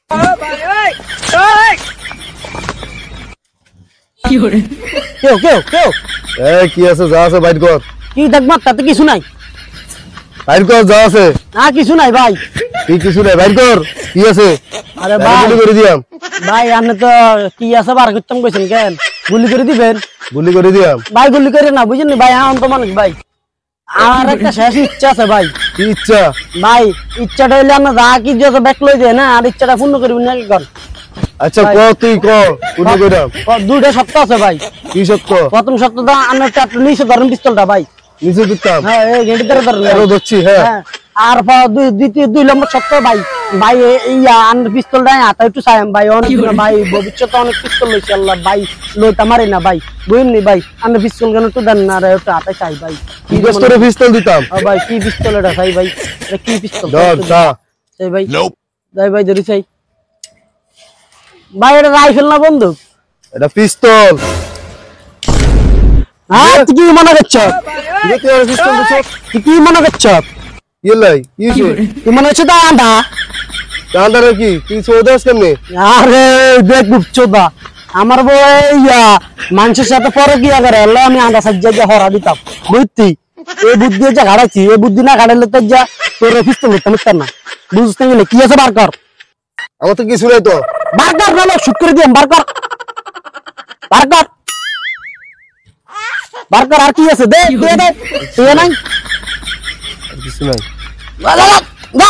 কি আছে যা আছে বাইর কর। কি দেখবা তাতে কিছু নাই, বাইর কর যা আছে। না কিছু নাই ভাই। কি কিছু নাই বাইর কর, কি আছে? আরে ভাই গুলি করে দিয়াম। ভাই আপনি তো কি আছে বার করতাম কইছেন কেন? গুলি করে দিবেন? গুলি করে দিয়াম ভাই গুলি করে না, বুঝেন ভাই এখন তো মানুষ ভাই। আমার একটা শেষ ইচ্ছা আছে ভাই। কি ইচ্ছা? ভাই ইচ্ছাটা হইলে আমরা যা কি যত ব্যাক লই দেয় না, আর ইচ্ছাটা পূর্ণ করবেন নাকি কর? আচ্ছা ক তুই ক পূর্ণ কইরাম। দুইটা সত্য আছে ভাই। কি সত্য? প্রথম সত্যটা আমরা চারটে নিচে ধরেন পিস্তলটা ভাই। নিচে দিতাম। হ্যাঁ এই গেটে ধরে ধরেন। আরো ধরছি। হ্যাঁ আর দ্বিতীয় 2 নম্বর সত্য ভাই। ভাই এই আন্ডার পিস্তলটা হাতে একটু চাইম ভাই, অনেক ভাই ভবিষ্যতে অনেক পিস্তল লইছে আল্লাহ ভাই, লইতা মারি না ভাই, বুঝেননি ভাই? আন্ডার পিস্তল কেন একটু দেন না, আর একটু হাতে চাই ভাই। কি করে পিস্তল দিতাম? ভাই কি পিস্তল এটা চাই ভাই? এটা কি পিস্তল? ধর যা। চাই ভাই, যাই ভাই ধরি চাই ভাই। এটা রাইফেল না বন্দুক? এটা পিস্তল। হ্যাঁ তুই কি মনে করছ? তুই আর পিস্তল দিছ? তুই কি মনে করছ? কি লাই কি হইছে? তুই মনে হচ্ছে তা আন্ডা? কান্দারে কি তুই সৌদাস কেমনে? আরে দেখ চোদা, আমার বই মানুষের সাথে পরে গিয়া করে এলে আমি আন্ডা সাজ্জা হরা দিতাম, বুঝতি? এই বুদ্ধি যা ঘাড়াইছি, এই বুদ্ধি না ঘাড়াইলে তো যা তোর পিস্তল দিতাম না, বুঝতে গেলে কি আছে বার কর। আমার তো কিছু নাই তো। বার কর না, শুট করে দিম, বার কর, বার কর, বার কর। আর কি আছে? দে দে দে, তুই নাই কিছু নাই। যা